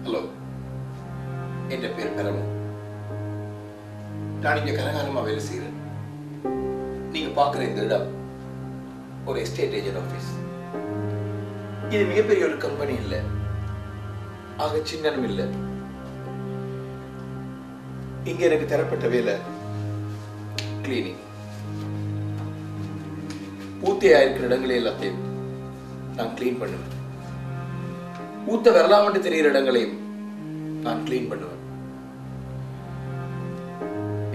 Hello, என் பேர் பெரமு. நான் இங்கே கனகாலமாக வேலை செய்கிறேன். நீங்கள் பார்க்குற இந்த இடம் ஒரு எஸ்டேட் ஏஜென்ட் ஆஃபீஸ். இது மிகப்பெரிய ஒரு கம்பெனி இல்லை, ஆக சின்னனும் இல்லை. இங்கே எனக்கு தரப்பட்ட வேலை கிளீனிங். ஊத்தையாக இருக்கிற இடங்களே எல்லாத்தையும் நான் கிளீன் பண்ணுவேன். ஊத்த வரலாமட்டு தெரிகிற இடங்களையும் நான் கிளீன் பண்ணுவேன்.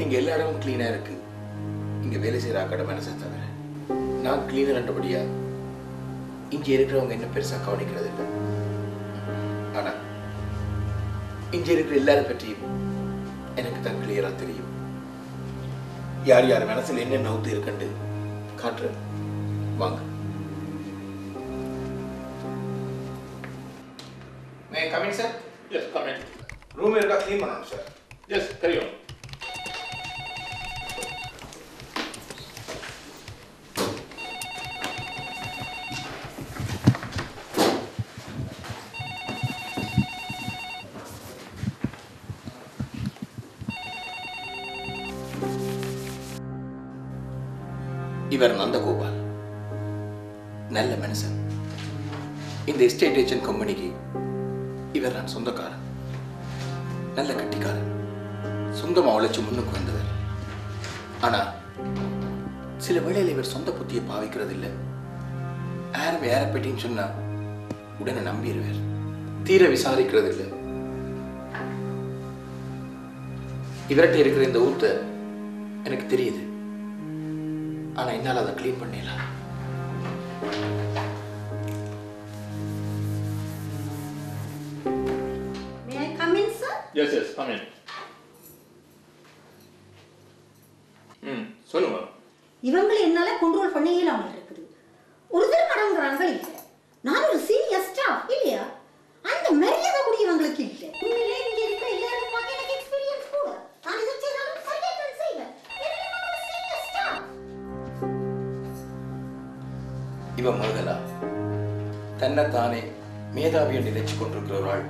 இங்க எல்லா இடமும் கிளீனா இருக்கு. இங்க வேலை செய்யற ஆக்கட மனசை தவிர நான் கிளீனர் என்றபடியா இங்க இருக்கிறவங்க என்ன பெருசா கவனிக்கிறது இல்லை. ஆனா இங்க இருக்கிற எல்லாரை பற்றியும் எனக்கு தான் கிளியரா தெரியும். யார் யார் மனசுல என்னென்ன ஊத்து இருக்குன்னு காட்டுறேன், வாங்க. May I come in, sir? Yes, come in. Room is clean, sir. Yes, carry on. இவர் நந்தகோபால், நல்ல மனுஷன். இந்த எஸ்டேட் ஏஜென்ட் கம்பெனிக்கு இவர் நான் சொந்தக்காரன். நல்ல கட்டிக்காரன், சொந்தமாக உழைச்சி முன்னுக்கு வந்தவர். ஆனா சில வேளையில் இவர் சொந்த புத்தியை பாவிக்கிறது இல்லை. யாரும் யாரை பற்றியும் சொன்னா உடனே நம்பிடுவார், தீர விசாரிக்கிறது இல்லை. இவர்கிட்ட இருக்கிற இந்த ஊத்த எனக்கு தெரியுது, ஆனா என்னால் அதை கிளீன் பண்ணிடலாம். Yes, yes, come in. சொல்லுங்க. இவங்களை என்னால கண்ட்ரோல் பண்ண இயலாம இருக்குது. ஒரு தடவை நடங்கறாங்க இல்ல. நான் ஒரு சீனியர் ஸ்டாஃப் இல்லையா? அந்த மரியாதை கூட இவங்களுக்கு இல்ல. உண்மையிலே இங்க இருக்க எல்லாரும் பார்க்க எனக்கு எக்ஸ்பீரியன்ஸ் கூட. நான் இத செய்தாலும் சரியா தான் செய்வேன். நான் ஒரு சீனியர் ஸ்டாஃப். இவன் மகளா தன்னைத்தானே மேதாவியை நினைச்சு கொண்டிருக்கிற ஒரு ஆள்.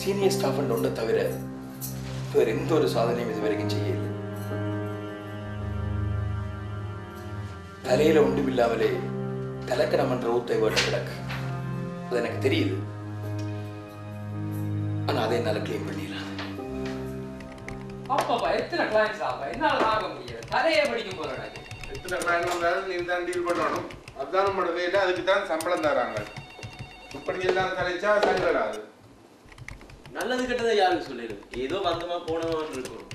சீனியர் ஸ்டாஃப் ஒன்றை தவிர வேற எந்த ஒரு சாதனையும் இது வரைக்கும் செய்யல. தலையில ஒன்றுமில்லாமலே கலக்கணம் என்ற ஊத்தை வேட கிடக்கு. அது எனக்கு தெரியுது, ஆனா அதை என்னால கிளீன் பண்ணிடலாம். அப்பா எத்தனை கிளைண்ட்ஸ் ஆப்பா என்னால ஆக முடியாது. தலையை படிக்கும் போற எனக்கு எத்தனை கிளைண்ட் வந்தாலும் நீ தான் டீல் பண்ணணும். அதுதான் நம்மளோட வேலை, அதுக்கு தான் சம்பளம் தராங்க. இப்படி எல்லாம் கலைச்சா சரி வராது. நல்லது கெட்டதை யாருக்கு சொல்லிடும், ஏதோ வந்தமா போனோம்னு இருக்கும்.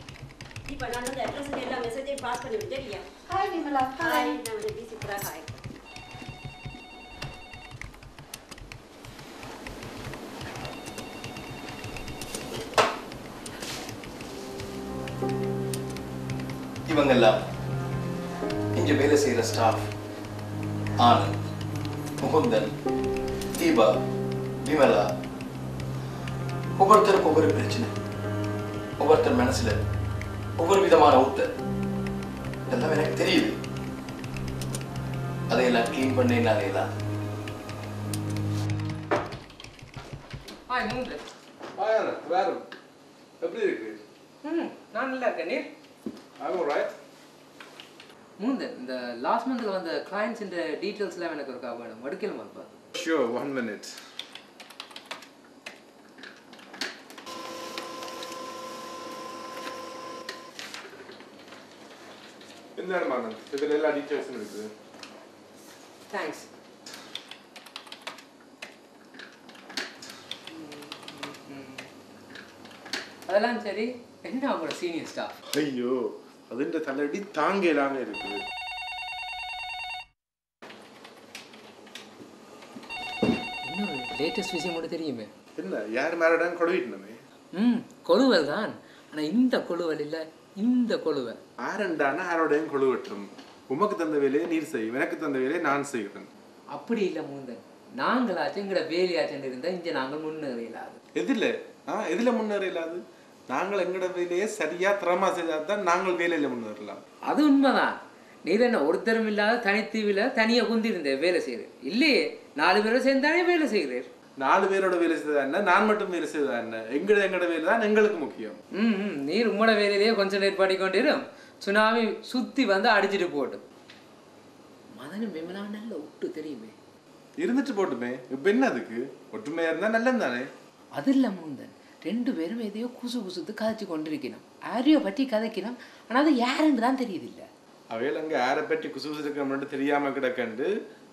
இப்ப நான் அந்த அட்ரஸ் எல்லாம் மெசேஜ் பாஸ் பண்ணி விட்டேன். ஹாய் விமலா. ஹாய், நான் பிசி புரா. ஹாய். இவங்கெல்லாம் இங்க வேலை செய்யற ஸ்டாஃப். ஆனந்த், முகுந்தன், தீபா, விமலா. ஒவ்வொருத்தருக்கும் ஒவ்வொரு பிரச்சனை, ஒவ்வொருத்தர் மனசுல ஒவ்வொரு விதமான ஊத்த. இதெல்லாம் எனக்கு தெரியுது, அதையெல்லாம் கிளீன் பண்ணேன். ஹாய் மூந்து. வேற எப்படி இருக்கு? நான் நல்லா இருக்கேன். நீ? I'm alright. மூந்து, இந்த லாஸ்ட் மந்த்ல வந்த கிளையண்ட்ஸ் இந்த டீடைல்ஸ் எல்லாம் எனக்கு இருக்கா வேணும். எடுக்கலாமாப்பா? Sure, 1 minute. என்ன மானந்த், இதுல எல்லா டீடைல்ஸும் இருக்குது. தேங்க்ஸ். அதெல்லாம் சரி. என்ன அவங்களோட சீனியர் ஸ்டாஃப்? ஐயோ அதுன்ற தலையடி தாங்கலாம இருக்குது. இன்னொரு லேட்டஸ்ட் விஷயம் மட்டும் தெரியுமே. என்ன யார் மேலடான்னு கொழுவிட்டனமே. கொழுவல் தான். ஆனால் இந்த கொழுவல் இல்லை, இந்த கொழுவல். ஆரண்டானா யாரோடையும் கொழுவட்டும். உமக்கு தந்த வேலையை நீர் செய்யும், எனக்கு தந்த வேலையை நான் செய்கிறேன். அப்படி இல்லை மூந்தன். நாங்களாச்சும் எங்களோட வேலையாச்சும் இருந்தால் இங்கே நாங்கள் முன்னேறியலாது. எதில் முன்னேறியலாது? நாங்கள் எங்களோட வேலையை சரியா திறமா செய்தால் தான் நாங்கள் வேலையில் முன்னேறலாம். அது உண்மைதான். நீர் என்ன ஒருத்தரும் இல்லாத தனித்தீவில் தனியாக குந்திருந்தேன் வேலை செய்கிறேன் இல்லையே. 4 பேரை சேர்ந்தானே வேலை செய்கிறேன். 4 பேரோட வேலை செய்தா என்ன, நான் மட்டும் வேலை செய்தா என்ன? எங்களோட வேலை தான் எங்களுக்கு முக்கியம். நீர் உங்களோட வேலையிலேயே கொஞ்சம் நேரம் பாடிக்கொண்டிரும். சுனாமி சுற்றி வந்து அடிச்சுட்டு போட்டும். மதனும் விமலா நல்ல ஒட்டு தெரியுமே. இருந்துட்டு போட்டுமே. இப்போ என்ன அதுக்கு? ஒற்றுமையா இருந்தா நல்லது தானே. அது இல்லை மூந்தன். 2 பேரும் எதையோ குசுத்து கதைச்சு கொண்டிருக்கணும். யாரையோ பற்றி கதைக்கணும். ஆனால் அது யாருன்னு தான் தெரியுது இல்லை. அவையில் அங்கே யாரை பற்றி குசுகுசு இருக்க தெரியாம கிடக்கண்டு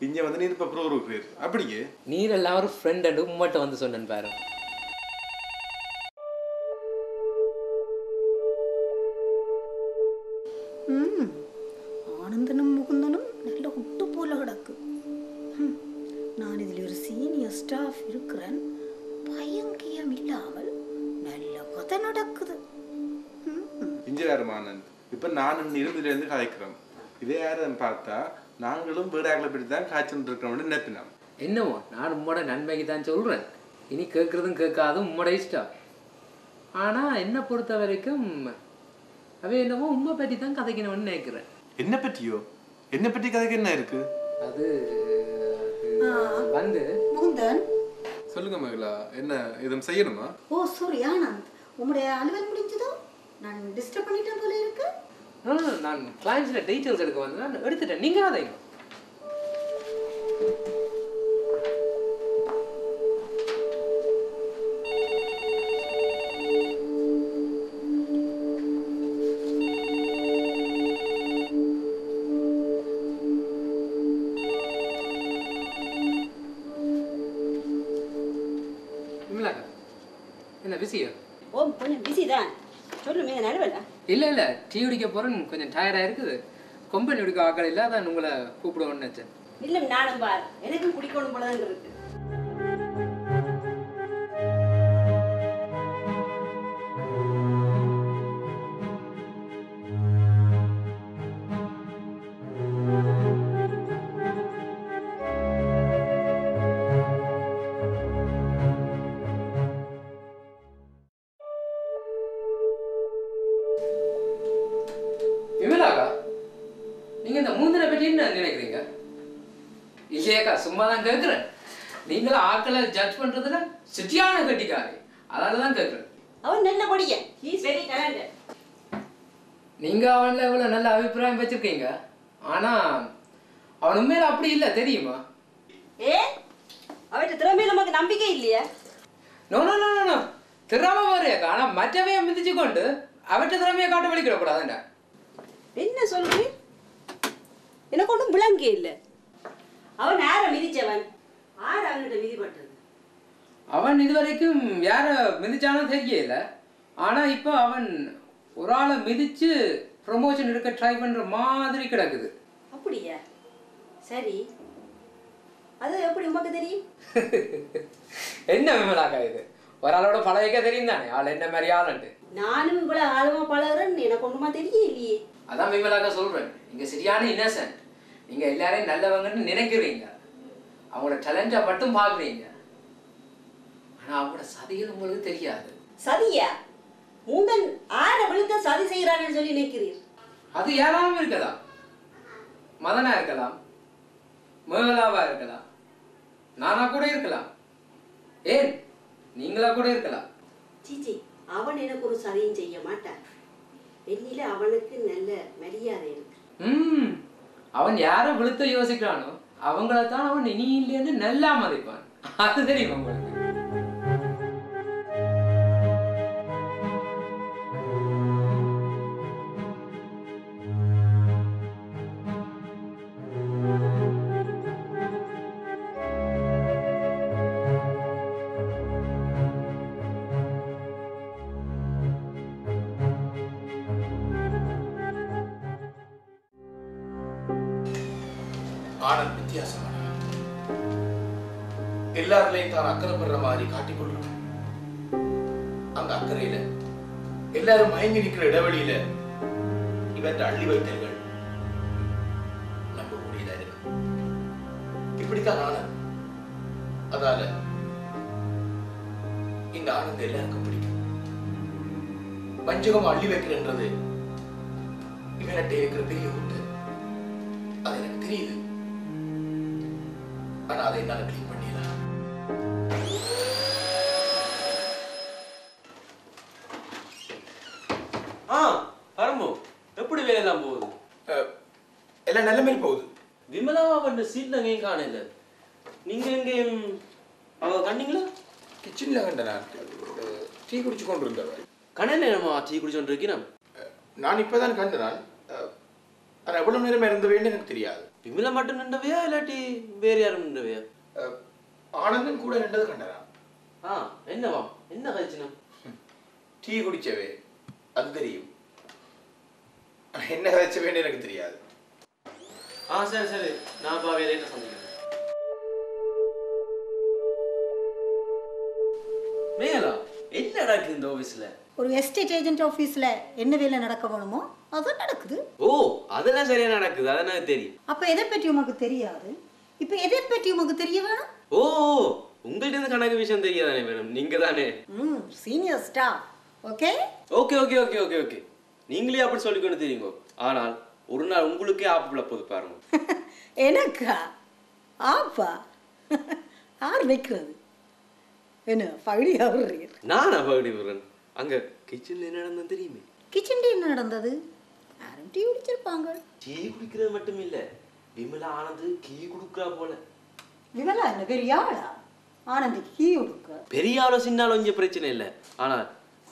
இங்க வந்து நீர் இப்போ ப்ரோ இருக்கிறீர். அப்படியே நீர் எல்லாம் ஒரு ஃப்ரெண்ட் அண்டு உம்மட்ட வந்து சொன்னேன் பாரு. ஆனந்தனும் முகுந்தனும் நல்ல ஒட்டு போல கிடக்கு. நான் இதில் ஒரு சீனியர் ஸ்டாஃப் இருக்கிறேன். பயங்கியம் இல்லாமல் நல்ல கதை நடக்குது. இன்ஜினியர் ஆனந்த் இப்போ நான் இருந்துலேருந்து கதைக்கிறோம். இதே யாரும் பார்த்தா நாங்களும் வீடாக்களை பற்றி தான் காய்ச்சல் இருக்கிறோம்னு நினைப்பினோம். என்னவோ நான் உம்மோட நன்மைக்கு தான் சொல்கிறேன். இனி கேட்குறதும் கேட்காதும் உம்மோட இஷ்டம். ஆனால் என்னை பொறுத்த வரைக்கும் அவை என்னவோ உண்மை பற்றி தான் கதைக்கணும்னு நினைக்கிறேன். என்ன பற்றியோ? என்ன பற்றி கதைக்கு என்ன இருக்கு? அது வந்து முகுந்தன் சொல்லுங்க மகளா, என்ன எதுவும் செய்யணுமா? ஓ சாரி ஆனந்த், உங்களுடைய அலுவல் முடிஞ்சதோ? நான் டிஸ்டர்ப் பண்ணிட்டேன் போல இருக்கு. நான் கிளைண்ட்ஸில் டீட்டெயில்ஸ் எடுக்க வந்து நான் எடுத்துட்டேன். நீங்கள் அதை என்ன பிஸியா? ஓ கொஞ்சம் பிஸி தான். சொல்லுங்க நடுவல. இல்லை டீ குடிக்க போகிறேன். கொஞ்சம் டயர்டாக இருக்குது. கொம்பனி குடிக்க ஆக்கள் இல்லை, அதான் உங்களை கூப்பிடுவோன்னு நினச்சேன். இல்லை நானும் பார், எனக்கும் குடிக்கணும் போல தான் இருக்கு. விமலாக்கா, நீங்க இந்த மூந்தனை பற்றி என்ன நினைக்கிறீங்க? இல்லையாக்கா, சும்மா தான் கேட்குறேன். நீங்களும் ஆக்களை ஜட்ஜ் பண்றதுல சிட்டியான கட்டிக்காரு, அதால தான் கேட்குறேன். அவன் நல்ல படியன். He is very talented. நீங்க அவன்ல எவ்வளவு நல்ல அபிப்பிராயம் வச்சிருக்கீங்க. ஆனா அவன் உண்மையில அப்படி இல்லை தெரியுமா? அவட்ட திறமையில நமக்கு நம்பிக்கை இல்லையா? நோ நோ நோ நோ, திறமை வரையாக்கா. ஆனா மற்றவையை மிதிச்சு கொண்டு அவற்றை திறமையை காட்ட வலிக்கிடக்கூடாதுண்டா. என்ன சொல்றீ? எனக்கு ஒன்றும் விளங்கே இல்லை. அவன் யாரை மிதிச்சவன்? ஆறு அவன்கிட்ட மிதிப்பட்டது. அவன் இதுவரைக்கும் யார மிதிச்சானோ தெரியல. ஆனா இப்போ அவன் ஒரு ஆளை மிதிச்சு ப்ரொமோஷன் எடுக்க ட்ரை பண்ற மாதிரி கிடக்குது. அப்படியா? சரி, அது எப்படி உமக்கு தெரியும்? என்ன விமலாக்கா இது? ஒரு ஆளோட பழகிக்க தெரியும் தானே ஆள் என்ன மாதிரி ஆளுண்டு. நானும் இவ்வளவு ஆழமா பழகுறேன்னு எனக்கு ஒண்ணுமா தெரியலையே. அதான் விமலாக்கா சொல்றேன், நீங்க சரியான இன்னசென்ட். நீங்க எல்லாரையும் நல்லவங்கன்னு நினைக்கிறீங்க, அவங்களோட டேலண்டா மட்டும் பாக்குறீங்க. ஆனா அவங்களோட சதிகள் உங்களுக்கு தெரியாது. சதியா? மூந்தன் ஆற விழுத்த சதி செய்யறான்னு சொல்லி நினைக்கிறீர்? அது யாராலும் இருக்கலாம். மதனா இருக்கலாம், மேகலாவா இருக்கலாம், நானா கூட இருக்கலாம், ஏன் நீங்களா கூட இருக்கலாம். சீச்சி, அவன் எனக்கு ஒரு சதியும் செய்ய மாட்டான். என்னில அவனுக்கு நல்ல மரியாதை இருக்கு. அவன் யாரை விழுத்த யோசிக்கிறானோ அவங்கள தான் அவன் இனியிலேருந்து நல்லா மதிப்பான். அது தெரியும் உங்களுக்கு. ஆனந்த் வித்தியாசமான எல்லாருலையும் தான் அக்கறைப்படுற மாதிரி காட்டிக்கொள்றான். அந்த அக்கறையில எல்லாரும் மயங்கி நிற்கிற இடைவெளியில இவற்றை அள்ளி வைத்தல்கள் நம்ப முடியதா இருக்கு. இப்படித்தான் ஆனந்த். அதால இந்த ஆனந்த் எல்லாருக்கும் பிடிக்கும். வஞ்சகம் அள்ளி வைக்கிறன்றது இவன்கிட்ட இருக்கிற பெரிய ஒன்று. அது எனக்கு தெரியுது. ஆனா அதை என்னால கிளீன் பண்ணிடலாம். பரம்பு எப்படி வேலையெல்லாம் போகுது? எல்லாம் நல்ல மாதிரி போகுது. விமலாவா பண்ண சீட்ல எங்கேயும் காணல. நீங்க எங்கேயும் அவ கண்டீங்களா? கிச்சன்ல கண்ட நான் டீ குடிச்சு கொண்டு இருந்தவர். கடையில் என்னமா டீ குடிச்சோன்னு இருக்கீங்க? நான் இப்பதான் கண்டனான். ஆனா எவ்வளவு நேரம் இருந்த வேண்டிய எனக்கு தெரியாது. விமலா மட்டும் நின்றவையா இல்லாட்டி வேற யாரும் நின்றவையா? ஆனந்தன் கூட நின்றது கண்டனான். என்னவா என்ன கழிச்சுனா? டீ குடிச்சவே அது தெரியும். என்ன கழிச்ச வேண்டிய எனக்கு தெரியாது. சரி சரி, நான் அப்பா வேலையிட்ட சந்திக்கிறேன். மேலா என்ன நடக்குது இந்த ஆபீஸ்ல? ஒரு எஸ்டேட் ஏஜென்ட் ஆஃபீஸில் என்ன வேலை நடக்க வேணுமோ அது நடக்குது. அதெல்லாம் சரியா நடக்குது, அது எனக்கு தெரியும். அப்போ எதை பற்றி உமக்கு தெரியாது? இப்போ எதை பற்றி உமக்கு தெரிய வேணும்? உங்கள்ட்ட இருந்து கணக்கு விஷயம் தெரியாதானே மேடம்? நீங்க தானே senior staff. Okay okay okay okay okay okay நீங்களே அப்படி சொல்லிக்கொண்டு தெரியுங்க. ஆனால் ஒரு நாள் உங்களுக்கே ஆப்புல போது பாருங்க. எனக்கா ஆப்பா? யார் வைக்கிறது? என்ன பகுடி ஆகுறீர்? நானா பகுடி விடுறேன். அங்க கிச்சன்ல என்ன நடந்தது தெரியுமே? கிச்சன்ல என்ன நடந்தது? யாரும் டீ குடிச்சிருப்பாங்க. டீ குடிக்கிறது மட்டும் இல்ல, விமலா ஆனந்து கீ குடுக்குறா போல. விமலா என்ன பெரிய ஆளா? ஆனந்தி கீ கொடுக்க? பெரிய ஆளோ சின்னாலோ இங்க பிரச்சனை இல்லை. ஆனா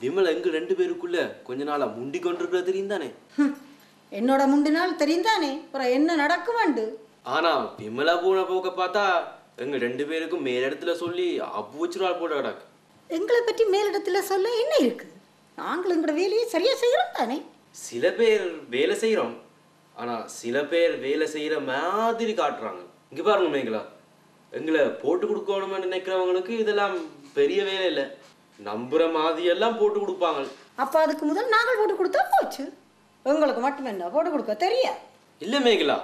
விமலா எங்க 2 பேருக்குள்ள கொஞ்ச நாளா முண்டி கொண்டிருக்கிறது தெரியும் தானே? என்னோட முண்டினால் தெரியும் தானே, அப்புறம் என்ன நடக்குமாண்டு. ஆனா விமலா போன போக்க பார்த்தா எங்க 2 பேருக்கும் மேலிடத்துல சொல்லி அப்பு வச்சுருவா போட கிடக்கு. எங்களை பற்றி மேலிடத்துல சொல்ல என்ன இருக்கு? நாங்கள் எங்களோட வேலையை சரியா செய்யறோம் தானே. சில பேர் வேலை செய்யறோம், ஆனா சில பேர் வேலை செய்யற மாதிரி காட்டுறாங்க. இங்க பாருங்க மேங்களா, எங்களை போட்டு கொடுக்கணும்னு நினைக்கிறவங்களுக்கு இதெல்லாம் பெரிய வேலை இல்லை. நம்புற மாதிரி எல்லாம் போட்டு கொடுப்பாங்க. அப்ப அதுக்கு முதல் நாங்கள் போட்டு கொடுத்தா போச்சு. உங்களுக்கு மட்டும் என்ன போட்டு கொடுக்க தெரியா? இல்ல மேகலா,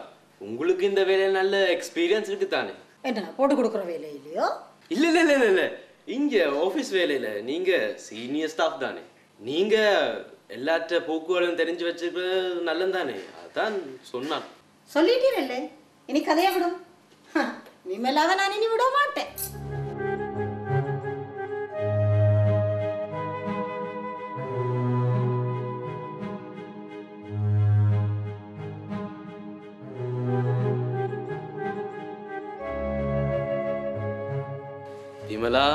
உங்களுக்கு இந்த வேலையில நல்ல எக்ஸ்பீரியன்ஸ் இருக்கு தானே? என்ன போட்டு கொடுக்குற வேலை இல்லையோ? இல்ல இல்ல இல்ல இல்ல, இங்க ஆபீஸ் வேலையில நீங்க சீனியர் ஸ்டாஃப் தானே. நீங்க எல்லாற்ற போக்குவரத்து தெரிஞ்சு வச்சுக்கிறது நல்லது தானே. அதான் சொன்னான். சொல்லிட்டீரல்ல, இனி கதையா விடும். விமலாவை நான் இனி விட மாட்டேன். விமலா,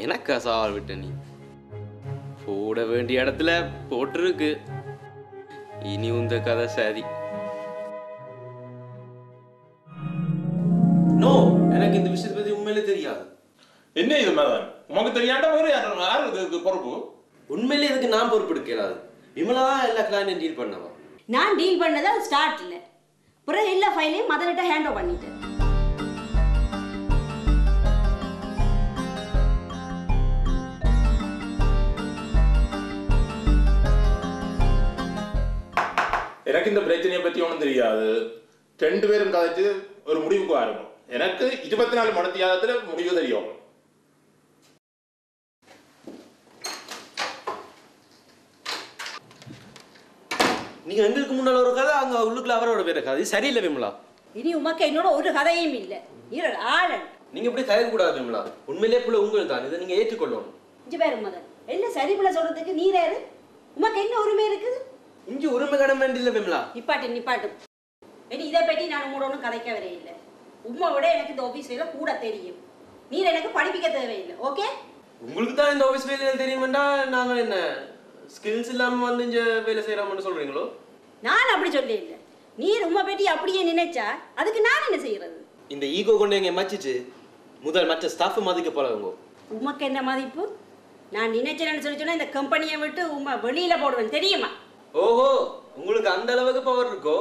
எனக்கா சவால் விட்ட நீ? போட வேண்டிய இடத்துல போட்டிருக்கு. இனி உந்த கதை சரி. நோ, எனக்கு இந்த விஷயத்தை பத்தி உண்மையிலே தெரியாது. என்ன இது மகன்? உனக்கு தெரியாண்டா வேற யாரு இதுக்கு பொறுப்பு? உண்மையிலே இதுக்கு நான் பொறுப்பு எடுக்கிறாது. விமலா எல்லா கிளையன்டையும் டீல் பண்ணவா? நான் டீல் பண்ணதா ஸ்டார்ட்ல, பிறகு எல்லா ஃபைலையும் மதர்கிட்ட ஹேண்ட் ஓவர் பண்ணிட்டேன். எனக்கு இந்த பிரச்சனையை பத்தி ஒன்றும் தெரியாது. 2 பேரும் கதைச்சு ஒரு முடிவுக்கு வரணும். எனக்கு 24 மணித்தியாலத்துல முடிவு தெரியும். நீங்க எங்களுக்கு முன்னால ஒரு கதை, அங்க உள்ளுக்குள்ள அவரோட வேற கதை. சரியில்லை விமலா. இனி உமக்கு என்னோட ஒரு கதையும் இல்லை. ஆளன் நீங்க இப்படி கதைக்க கூடாது விமலா. உண்மையிலே புள்ள உங்களுக்கு தான், இதை நீங்க ஏற்றுக்கொள்ளணும். இங்க பேரு மதன் என்ன சரி புள்ள சொல்றதுக்கு நீ யாரு? உமக்கு என்ன உரிமை இருக்குது? இங்க உரிமை கடமை இல்லை விமலா. நிப்பாட்டு. இனி இதை பற்றி நான் உங்களோட ஒன்றும் கதைக்க வரே இல்லை. உண்மை விட எனக்கு இந்த ஆஃபீஸ் வேலை கூட தெரியும். நீர் எனக்கு படிப்பிக்க தேவையில்லை. ஓகே, உங்களுக்கு தான் இந்த ஆஃபீஸ் வேலையில் தெரியுமெண்டா நாங்கள் என்ன ஸ்கில்ஸ் இல்லாமல் வந்து இங்கே வேலை செய்கிறோம்னு சொல்கிறீங்களோ? நான் அப்படி சொல்ல இல்லை. நீர் உண்மை பற்றி அப்படியே நினைச்சா அதுக்கு நான் என்ன செய்யறது? இந்த ஈகோ கொண்டு எங்க மச்சிச்சு முதல் மற்ற ஸ்டாஃப் மதிக்க போறவங்க. உமக்கு என்ன மதிப்பு? நான் நினைச்சேன்னு சொல்லி சொன்னா இந்த கம்பெனியை விட்டு உண்மை வெளியில போடுவேன் தெரியுமா? ஓஹோ, உங்களுக்கு அந்த அளவுக்கு பவர் இருக்கோ?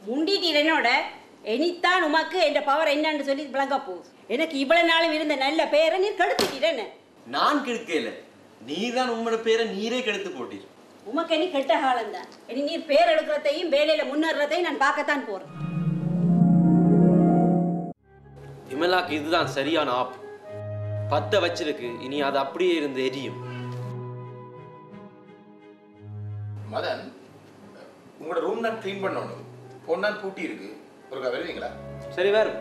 முண்டிட்டீர் என்னோட. இனித்தான் உமக்கு என்ற பவர் என்னன்னு சொல்லி விளங்க போகுது. எனக்கு இவ்வளவு நாளும் இருந்த நல்ல பேரை நீர் கெடுத்துட்டீரன்னு. நான் கெடுக்கல, நீர் தான் உங்களோட பேரை நீரே கெடுத்து போட்டீர். உமக்கு இனி கெட்ட காலம் தான். இனி நீர் பேர் எடுக்கிறதையும் வேலையில முன்னேறதையும் நான் பார்க்கத்தான் போறேன். விமலாக்கு இதுதான் சரியான ஆப். 10 வச்சிருக்கு, இனி அது அப்படியே இருந்து எரியும். மதன், உங்களோட ரூம் தான் க்ளீன் பண்ணணும். ஃபோன் தான் பூட்டி இருக்கு. ஒருக்கா வருவீங்களா? சரி வேறு.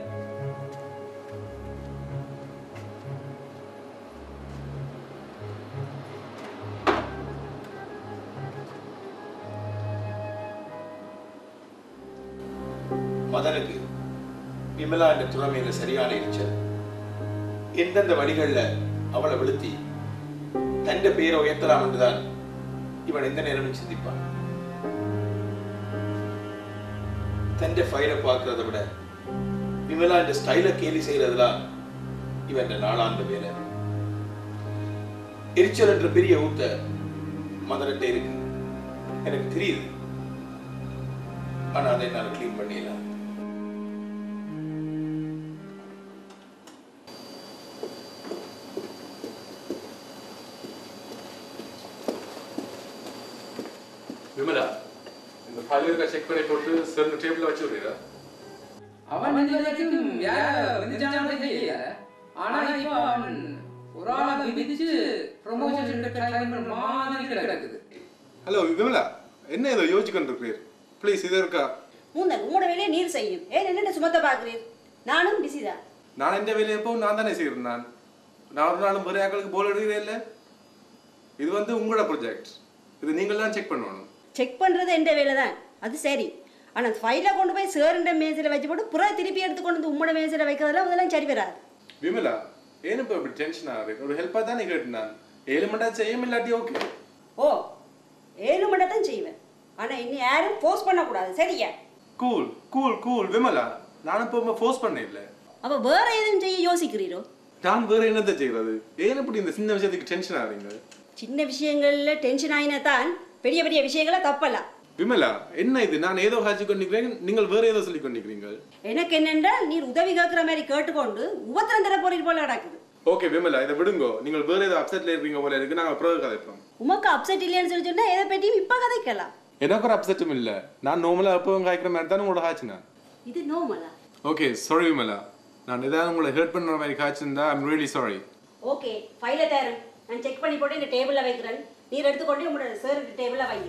மதனுக்கு விமலா என்ற துறமையில சரியான எரிச்சல். எந்தெந்த வழிகளில் அவளை வெளுத்தி தந்த பேரை உயர்த்தலாம் என்றுதான் இவன் எந்த நேரமும் சிந்திப்பான். தந்த ஃபைலை பார்க்கறத விட விமலா என்ற ஸ்டைலை கேலி செய்யறதுலாம் இவன் நாளாந்த வேலை. எரிச்சல் என்ற பெரிய ஊத்த மதன்கிட்ட இருக்கு, எனக்கு தெரியுது. ஆனா அதை நான் கிளீன் பண்ணிடலாம். விமலா, இந்த ஃபைல் இருக்க செக் பண்ணி போட்டு சார் டேபிள்ல வச்சு விடுறீரா? அவன் இதுவரைக்கும் யார வெஞ்சானே இல்ல. ஆனா இப்போ அவன் ஒரு ஆளை விதிச்சு ப்ரமோஷன் ட்ரை பண்ற மாதிரி கிடக்குது. ஹலோ விமலா, என்ன ஏதோ யோசிச்சுட்டு இருக்கீர்? ப்ளீஸ் இது இருக்கா? மூந்தன் உங்களோட வேலையை நீர் செய்யும். ஏன் என்ன சுமத்த பார்க்கிறீர்? நானும் பிஸி தான். நான் எந்த வேலையை எப்போ நான் தானே செய்கிறேன். நான் ஒரு நாளும் பெரிய ஆக்களுக்கு போல் எடுக்கிறே இல்லை. இது வந்து உங்களோட ப்ராஜெக்ட். இது நீங்கள் தான் செக் பண்ணணும். செக் பண்ணுறது எந்த வேலை தான், அது சரி. ஆனால் ஃபைலை கொண்டு போய் சேருண்ட மேசையில் வச்சு போட்டு புறா திருப்பி எடுத்து கொண்டு வந்து உம்மோட மேசையில் வைக்கிறதெல்லாம் அதெல்லாம் சரி வராது. விமலா, ஏன் இப்போ இப்படி டென்ஷன் ஆகுது? ஒரு ஹெல்ப்பாக தானே கேட்டு நான் 7 மணி நேரம் செய்ய இல்லாட்டி ஓகே. ஓ 7 மணி தான் செய்வேன். ஆனால் இன்னும் யாரும் ஃபோர்ஸ் பண்ணக்கூடாது, சரியா? கூல் கூல் கூல் விமலா, நான் இப்போ ஃபோர்ஸ் பண்ண இல்லை. அப்போ வேற எதுவும் செய்ய யோசிக்கிறீரோ? நான் வேற என்னத்தை செய்கிறது? ஏன் இப்படி இந்த சின்ன விஷயத்துக்கு டென்ஷன் ஆகுறீங்க? சின்ன விஷயங்களில் டென்ஷன் ஆகினா தான் பெரிய பெரிய விஷயங்களை தப்பலாம். விமலா, என்ன இது? நான் ஏதோ காய்ச்சி கொண்டிருக்கிறேன், நீங்கள் வேற ஏதோ சொல்லி கொண்டிருக்கிறீங்க. எனக்கு என்னென்றால் நீர் உதவி கேட்குற மாதிரி கேட்டுக்கொண்டு உபத்திரம் தர போறீர் போல நடக்குது. ஓகே விமலா, இதை விடுங்கோ. நீங்கள் வேற ஏதோ அப்செட்ல இருக்கீங்க போல இருக்கு. நாங்கள் அப்புறம் கதைப்போம். உமக்கு அப்செட் இல்லைன்னு சொல்லி சொன்னா எதை பற்றியும் இப்போ கதைக்கலாம். எனக்கு ஒரு அப்செட்டும் இல்லை. நான் நார்மலாக எப்பவும் காய்க்கிற மாதிரி தான் உங்களோட காய்ச்சினா. இது நோமலா? ஓகே சாரி விமலா, நான் ஏதாவது உங்களை ஹெல்ப் பண்ணுற மாதிரி காய்ச்சிருந்தா ஐம் ரியலி சாரி. ஓகே, ஃபைலை தரேன். நான் செக் பண்ணி போட்டு இந்த டேபிளில் வைக்கிறேன். நீர் எடுத்துக்கொண்டு உங்களோட சார் டேபிளில் வை.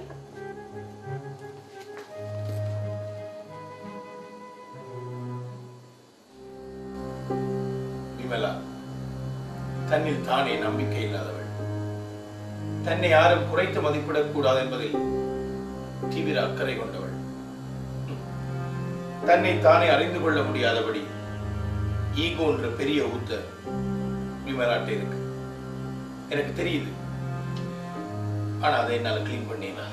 விமலா தன்னில் தானே நம்பிக்கை இல்லாதவள். தன்னை யாரும் குறைத்து மதிப்பிடக்கூடாது என்பதில் தீவிர அக்கறை கொண்டவள். தன்னை தானே அறிந்து கொள்ள முடியாதபடி ஈகோ என்ற பெரிய ஊத்த விமலாட்ட இருக்கு. எனக்கு தெரியுது, ஆனா அதை என்னால கிளீன் பண்ணிடலாம்.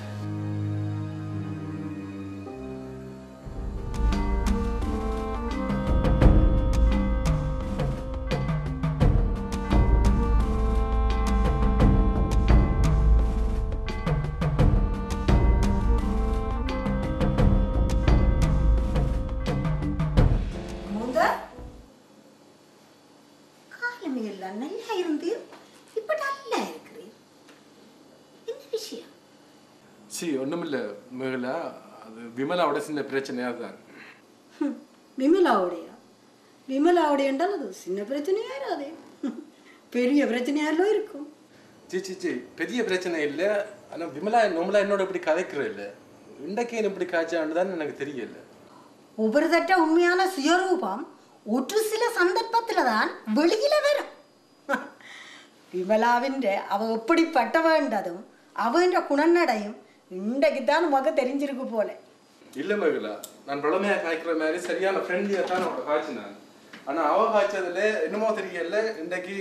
நல்லா இருந்தீர், இப்ப நல்லா இருக்கிறீர். என்ன விஷயம்? சி ஒன்றுமில்லை மேகலா, அது விமலாவோட சின்ன பிரச்சனையாக தான். விமலாவுடையா? விமலாவுடைய என்றால் அது சின்ன பிரச்சனையா இராதே, பெரிய பிரச்சனையாலும் இருக்கும். சி பெரிய பிரச்சனை இல்லை. ஆனால் விமலா நார்மலா என்னோட இப்படி கதைக்கிற இல்லை. இன்றைக்கே இப்படி காய்ச்சான்னு தான் எனக்கு தெரியல. ஒவ்வொரு தட்ட உண்மையான சுயரூபம் ஒரு சில சந்தர்ப்பத்தில் தான் வெளியில வரும். விமலாவின் அவ எப்படிப்பட்டவன்றதும் அவன்ற குணநடையும் இன்றைக்கு தான் உமக்கு தெரிஞ்சிருக்கு போல. இல்லை மகளா, நான் பழமையா காய்க்கிற மாதிரி சரியான ஃப்ரெண்ட்லியாக தான் அவளை காய்ச்சினான். ஆனால் அவ காய்ச்சதுல என்னமோ தெரியல, இன்றைக்கு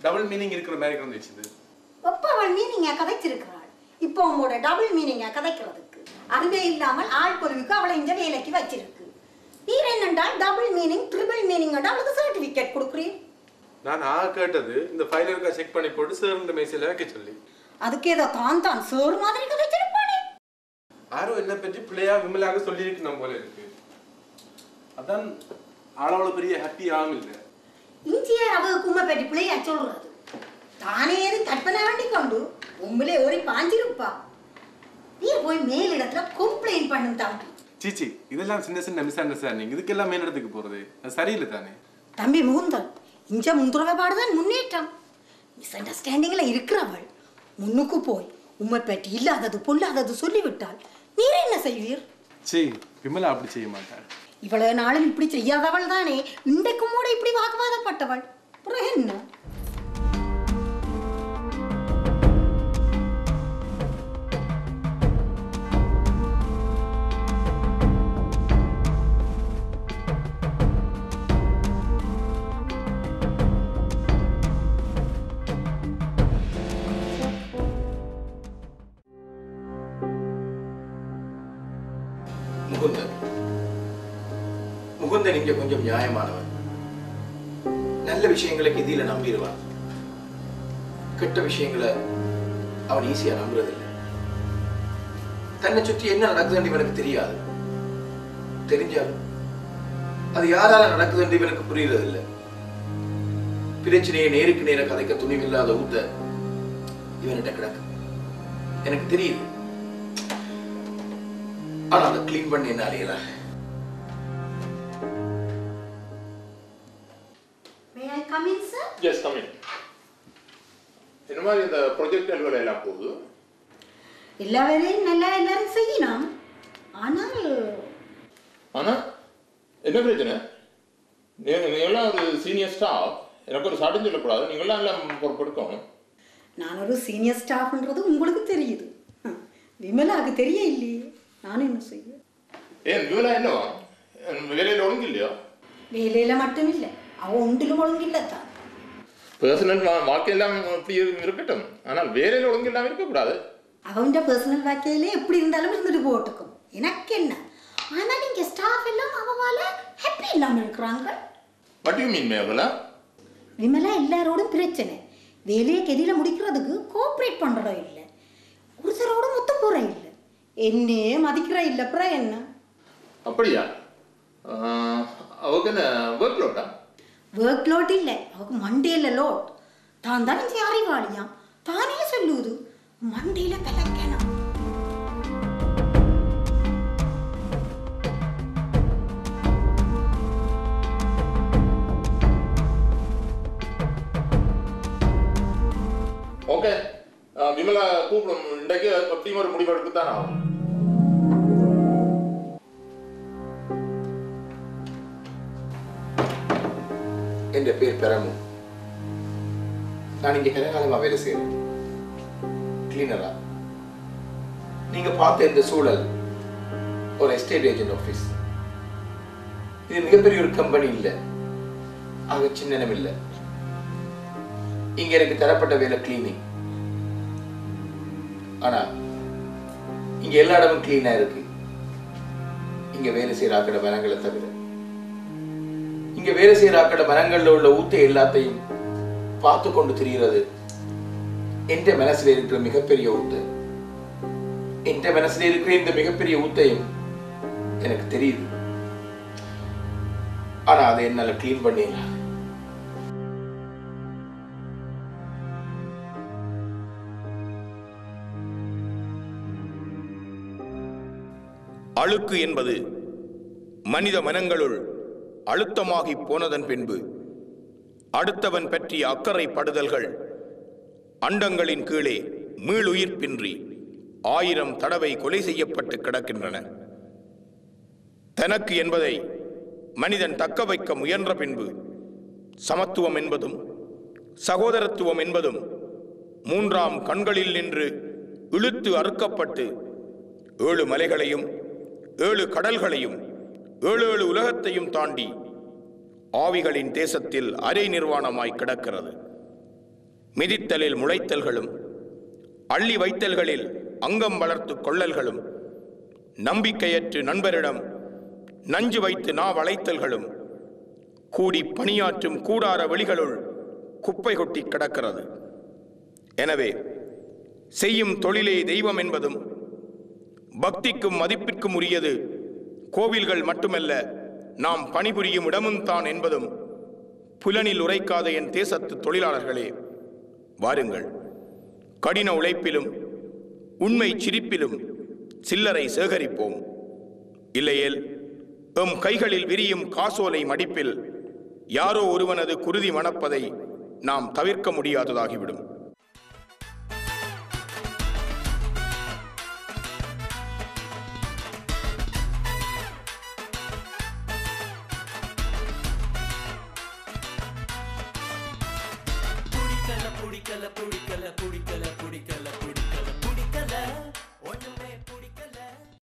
டபுள் மீனிங் இருக்கிற மாதிரி இருந்துச்சு. எப்போ அவள் மீனிங்கா கதைச்சிருக்கிறாள், இப்போ உங்களோட டபுள் மீனிங்கா கதைக்கிறதுக்கு அறிவே இல்லாமல் ஆள் பொருளுக்கு அவளை இந்த வேலைக்கு வச்சிருக்கு. நீர் என்னென்றால் டபுள் மீனிங் ட்ரிபிள் மீனிங் அவளுக்கு சர்டிஃபிகேட் கொடுக்குறீர். நான் கேட்டது இந்த ஃபைல் இருக்கா செக் பண்ணி போட்டு சேர்ந்த மேசையில் வைக்க சொல்லி. அதுக்கு ஏதோ தான் சேர் மாதிரி கதைச்சிருப்பானே. யாரோ என்ன பற்றி பிள்ளையா விமலாக சொல்லியிருக்கணும் போல இருக்கு. அதான் ஆளவள பெரிய ஹாப்பி ஆகும் இல்லை. இஞ்சியார் அவ கும்மை பற்றி பிள்ளையா சொல்றது தானே ஏது கற்பனை வேண்டி கொண்டு உங்களே ஒரு பாஞ்சிருப்பா. நீ போய் மேலிடத்துல கம்ப்ளைண்ட் பண்ணும் தம்பி. சீச்சி, இதெல்லாம் சின்ன சின்ன மிஸ் அண்டர்ஸ்டாண்டிங். இதுக்கெல்லாம் மேலிடத்துக்கு போறது அது சரியில்லை தானே. தம்பி முகுந்தன் இஞ்ச முந்துறவைப்பாடுதான் முன்னேற்றம். மிஸ் அண்டர்ஸ்டாண்டிங்ல இருக்கிறவள் முன்னுக்கு போய் உண்மை பற்றி இல்லாதது பொல்லாதது சொல்லிவிட்டால் நீர் என்ன செய்வீர்? சரி, விமலா அப்படி செய்ய மாட்டாள். இவ்வளவு நாளும் இப்படி செய்யாதவள் தானே இன்றைக்கும் கூட இப்படி வாக்குவாதப்பட்டவள். அப்புறம் என்ன? முகுந்தன் இங்க கொஞ்சம் நியாயமானவன். நல்ல விஷயங்களை கெதியில நம்பிடுவான். கெட்ட விஷயங்களை அவன் ஈஸியா நம்புறதில்லை. தன்னை சுற்றி என்ன நடக்குதுன்னு இவனுக்கு தெரியாது. தெரிஞ்சாலும் அது யாரால நடக்குதுன்னு இவனுக்கு புரியறதில்லை. பிரச்சனையை நேருக்கு நேர கதைக்க துணிவில்லாத ஊத்த இவன்கிட்ட கிடக்கு. எனக்கு தெரியுது. ஆனா அதை கிளீன் பண்ணி என்ன அலையல. Come in, sir. Yes, come in. என்ன மாதிரி இந்த ப்ராஜெக்ட் வேலை எல்லாம் போகுது? எல்லா வேலையும் நல்லா எல்லாரும் செய்யணும். ஆனால் என்ன பிரச்சனை? நீங்களாம் ஒரு சீனியர் ஸ்டாஃப், எனக்கு ஒரு சாட்டம் சொல்லக்கூடாது. நீங்களாம் எல்லாம் பொறுப்பெடுக்கணும். நான் ஒரு சீனியர் ஸ்டாஃப்ன்றது உங்களுக்கு தெரியுது. விமலாவுக்கு தெரிய இல்லையே. நான் என்ன செய்ய? ஏன் விமலா என்னவா? வேலையில் ஒழுங்கு இல்லையா? வேலையில மட்டும் இல்லை, அவ ஒன்றிலும் ஒழுங்கு இல்லத்தான். பர்சனல் வாழ்க்கையெல்லாம் இப்படி இருக்கட்டும், ஆனால் வேலையில் ஒழுங்கு இல்லாமல் இருக்கக்கூடாது. அவன் பர்சனல் வாழ்க்கையிலே எப்படி இருந்தாலும் இருந்துட்டு போட்டுக்கும். எனக்கு என்ன? ஆனால் நீங்க ஸ்டாஃப் எல்லாம் அவவால ஹாப்பி இல்லாம இருக்கிறாங்க. What you mean Vimala? Vimala எல்லாரோடும் பிரச்சனை. வேலையை கெதியில முடிக்கிறதுக்கு கோஆப்ரேட் பண்றதோ இல்லை, ஒருத்தரோட மொத்த போற இல்லை, என்னே மதிக்கிற இல்லை. அப்புறம் என்ன? அப்படியா? அவருக்கு என்ன ஒர்க் லோட்டா? ஒர்க் லோட் இல்லை, அவருக்கு மண்டேல லோட். தான் தான் இங்கே அறிவாளியாம், தானே சொல்லுவது மண்டேல கலக்கணும். ஓகே, விமலா கூப்பிடும். இன்றைக்கு அப்படியும் ஒரு முடிவு எடுக்கத்தான் ஆகும். என் பேர் பெரமு. நான் இங்க கனகாலமா வேலை செய்யறேன், கிளீனரா. நீங்க பார்த்த இந்த சூழல் ஒரு எஸ்டேட் ஏஜென்ட் ஆபீஸ். இது மிகப்பெரிய ஒரு கம்பெனி இல்லை, ஆக சின்னம் இல்லை. இங்க எனக்கு தரப்பட்ட வேலை கிளீனிங். ஆனா இங்க எல்லா இடமும் கிளீனா இருக்கு. இங்க வேலை செய்யற ஆக்கட மரங்களை தவிர. இங்க வேலை செய்யற ஆக்கட மரங்கள்ல உள்ள ஊத்தை எல்லாத்தையும் பார்த்து கொண்டு திரிகிறது எந்த மனசுல இருக்கிற மிகப்பெரிய ஊத்து. எந்த மனசுல இருக்கிற இந்த மிகப்பெரிய ஊத்தையும் எனக்கு தெரியுது. ஆனா அதை என்னால கிளீன் பண்ணிடலாம். அழுக்கு என்பது மனித மனங்களுள் அழுத்தமாகி போனதன் பின்பு அடுத்தவன் பற்றிய அக்கறை படுதல்கள் அண்டங்களின் கீழே மீளுயிர்ப்பின்றி 1000 தடவை கொலை செய்யப்பட்டு கிடக்கின்றன. தனக்கு என்பதை மனிதன் தக்க வைக்க முயன்ற பின்பு சமத்துவம் என்பதும் சகோதரத்துவம் என்பதும் 3ஆம் கண்களில் நின்று இழுத்து அறுக்கப்பட்டு 7 மலைகளையும் 7 கடல்களையும் 7 உலகத்தையும் தாண்டி ஆவிகளின் தேசத்தில் அரை நிர்வாணமாய் கிடக்கிறது. மிதித்தலில் முளைத்தல்களும் அள்ளி வைத்தல்களில் அங்கம் வளர்த்து கொள்ளல்களும் நம்பிக்கையற்று நண்பரிடம் நஞ்சு வைத்து வளைத்தல்களும் கூடி பணியாற்றும் கூடார வெளிகளுள் குப்பை கொட்டி கிடக்கிறது. எனவே செய்யும் தொழிலே தெய்வம் என்பதும் பக்திக்கும் மதிப்பிற்கும் உரியது கோவில்கள் மட்டுமல்ல நாம் பணிபுரியும் இடமும் தான் என்பதும் புலனில் உரைக்காத என் தேசத்து தொழிலாளர்களே, வாருங்கள். கடின உழைப்பிலும் உண்மை சிரிப்பிலும் சில்லறை சேகரிப்போம். இல்லையேல் எம் கைகளில் விரியும் காசோலை மடிப்பில் யாரோ ஒருவனது குருதி மணப்பதை நாம் தவிர்க்க முடியாததாகிவிடும். புடிக்கல